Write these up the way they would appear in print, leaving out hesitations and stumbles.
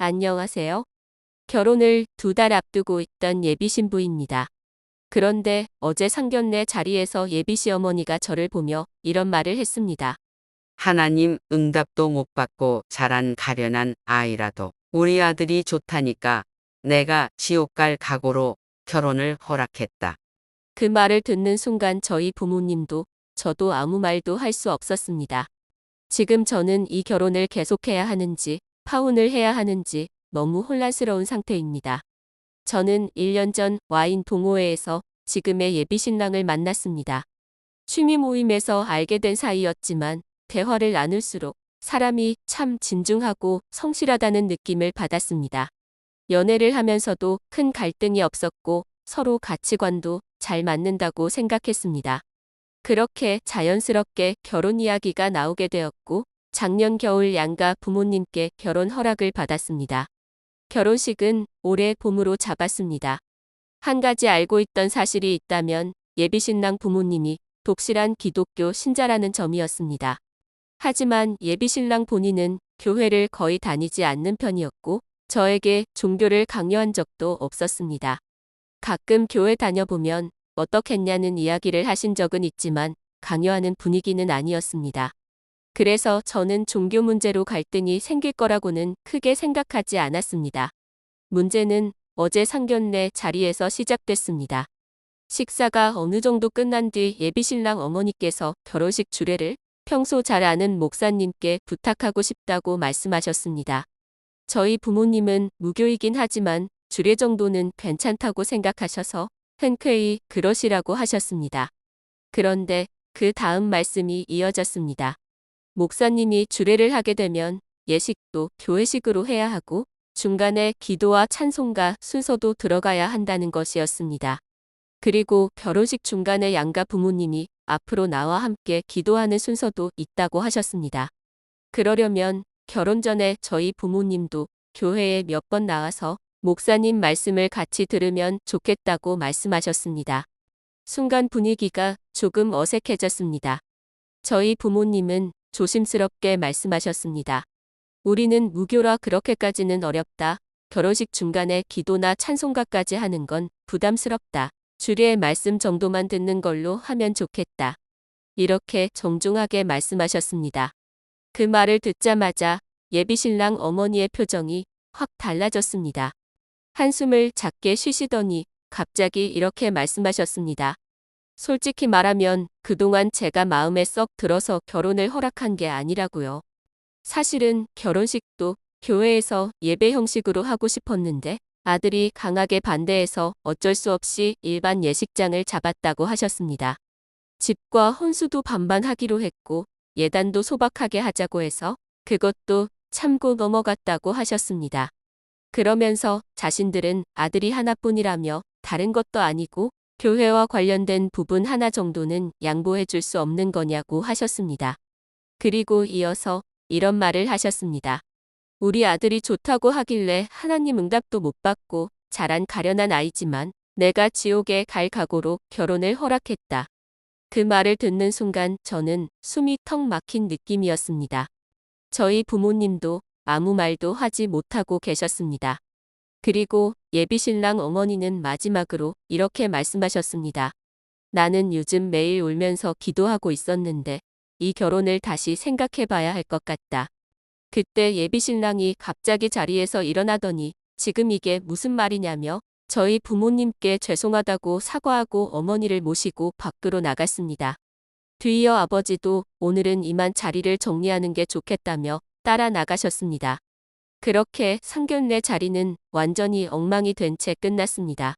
안녕하세요. 결혼을 2달 앞두고 있던 예비 신부입니다. 그런데 어제 상견례 자리에서 예비 시어머니가 저를 보며 이런 말을 했습니다. 하나님 응답도 못 받고 자란 가련한 아이라도 우리 아들이 좋다니까 내가 지옥 갈 각오로 결혼을 허락했다. 그 말을 듣는 순간 저희 부모님도 저도 아무 말도 할 수 없었습니다. 지금 저는 이 결혼을 계속해야 하는지 파혼을 해야 하는지 너무 혼란스러운 상태입니다. 저는 1년 전 와인 동호회에서 지금의 예비 신랑을 만났습니다. 취미 모임에서 알게 된 사이였지만 대화를 나눌수록 사람이 참 진중하고 성실하다는 느낌을 받았습니다. 연애를 하면서도 큰 갈등이 없었고 서로 가치관도 잘 맞는다고 생각했습니다. 그렇게 자연스럽게 결혼 이야기가 나오게 되었고 작년 겨울 양가 부모님께 결혼 허락을 받았습니다. 결혼식은 올해 봄으로 잡았습니다. 한 가지 알고 있던 사실이 있다면 예비 신랑 부모님이 독실한 기독교 신자라는 점이었습니다. 하지만 예비 신랑 본인은 교회를 거의 다니지 않는 편이었고 저에게 종교를 강요한 적도 없었습니다. 가끔 교회 다녀보면 어떻겠냐는 이야기를 하신 적은 있지만 강요하는 분위기는 아니었습니다. 그래서 저는 종교 문제로 갈등이 생길 거라고는 크게 생각하지 않았습니다. 문제는 어제 상견례 자리에서 시작됐습니다. 식사가 어느 정도 끝난 뒤 예비 신랑 어머니께서 결혼식 주례를 평소 잘 아는 목사님께 부탁하고 싶다고 말씀하셨습니다. 저희 부모님은 무교이긴 하지만 주례 정도는 괜찮다고 생각하셔서 흔쾌히 그러시라고 하셨습니다. 그런데 그 다음 말씀이 이어졌습니다. 목사님이 주례를 하게 되면 예식도 교회식으로 해야 하고 중간에 기도와 찬송가 순서도 들어가야 한다는 것이었습니다. 그리고 결혼식 중간에 양가 부모님이 앞으로 나와 함께 기도하는 순서도 있다고 하셨습니다. 그러려면 결혼 전에 저희 부모님도 교회에 몇 번 나와서 목사님 말씀을 같이 들으면 좋겠다고 말씀하셨습니다. 순간 분위기가 조금 어색해졌습니다. 저희 부모님은 조심스럽게 말씀하셨습니다. 우리는 무교라 그렇게까지는 어렵다. 결혼식 중간에 기도나 찬송가까지 하는 건 부담스럽다. 주례의 말씀 정도만 듣는 걸로 하면 좋겠다. 이렇게 정중하게 말씀하셨습니다. 그 말을 듣자마자 예비 신랑 어머니의 표정이 확 달라졌습니다. 한숨을 작게 쉬시더니 갑자기 이렇게 말씀하셨습니다. 솔직히 말하면 그동안 제가 마음에 썩 들어서 결혼을 허락한 게 아니라고요. 사실은 결혼식도 교회에서 예배 형식으로 하고 싶었는데 아들이 강하게 반대해서 어쩔 수 없이 일반 예식장을 잡았다고 하셨습니다. 집과 혼수도 반반 하기로 했고 예단도 소박하게 하자고 해서 그것도 참고 넘어갔다고 하셨습니다. 그러면서 자신들은 아들이 하나뿐이라며 다른 것도 아니고 교회와 관련된 부분 하나 정도는 양보해 줄 수 없는 거냐고 하셨습니다. 그리고 이어서 이런 말을 하셨습니다. 우리 아들이 좋다고 하길래 하나님 응답도 못 받고 자란 가련한 아이지만 내가 지옥에 갈 각오로 결혼을 허락했다. 그 말을 듣는 순간 저는 숨이 턱 막힌 느낌이었습니다. 저희 부모님도 아무 말도 하지 못하고 계셨습니다. 그리고 예비 신랑 어머니는 마지막으로 이렇게 말씀하셨습니다. 나는 요즘 매일 울면서 기도하고 있었는데 이 결혼을 다시 생각해 봐야 할 것 같다. 그때 예비 신랑이 갑자기 자리에서 일어나더니 지금 이게 무슨 말이냐며 저희 부모님께 죄송하다고 사과하고 어머니를 모시고 밖으로 나갔습니다. 뒤이어 아버지도 오늘은 이만 자리를 정리하는 게 좋겠다며 따라 나가셨습니다. 그렇게 상견례 자리는 완전히 엉망이 된 채 끝났습니다.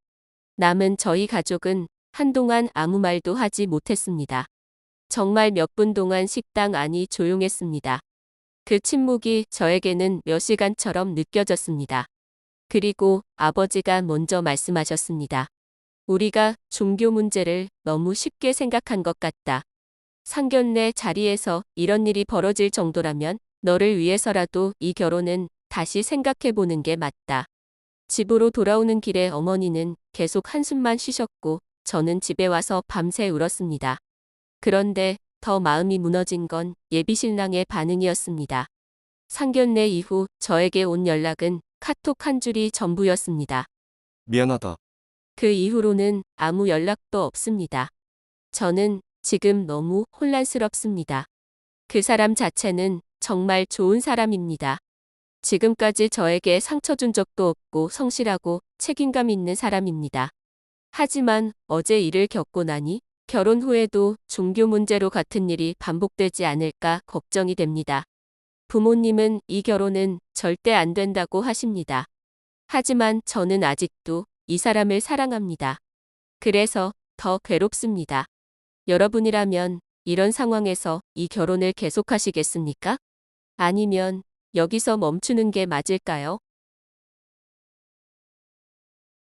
남은 저희 가족은 한동안 아무 말도 하지 못했습니다. 정말 몇 분 동안 식당 안이 조용했습니다. 그 침묵이 저에게는 몇 시간처럼 느껴졌습니다. 그리고 아버지가 먼저 말씀하셨습니다. 우리가 종교 문제를 너무 쉽게 생각한 것 같다. 상견례 자리에서 이런 일이 벌어질 정도라면 너를 위해서라도 이 결혼은 다시 생각해 보는 게 맞다. 집으로 돌아오는 길에 어머니는 계속 한숨만 쉬셨고 저는 집에 와서 밤새 울었습니다. 그런데 더 마음이 무너진 건 예비 신랑의 반응이었습니다. 상견례 이후 저에게 온 연락은 카톡 한 줄이 전부였습니다. 미안하다. 그 이후로는 아무 연락도 없습니다. 저는 지금 너무 혼란스럽습니다. 그 사람 자체는 정말 좋은 사람입니다. 지금까지 저에게 상처 준 적도 없고 성실하고 책임감 있는 사람입니다. 하지만 어제 일을 겪고 나니 결혼 후에도 종교 문제로 같은 일이 반복되지 않을까 걱정이 됩니다. 부모님은 이 결혼은 절대 안 된다고 하십니다. 하지만 저는 아직도 이 사람을 사랑합니다. 그래서 더 괴롭습니다. 여러분이라면 이런 상황에서 이 결혼을 계속하시겠습니까? 아니면 여기서 멈추는 게 맞을까요?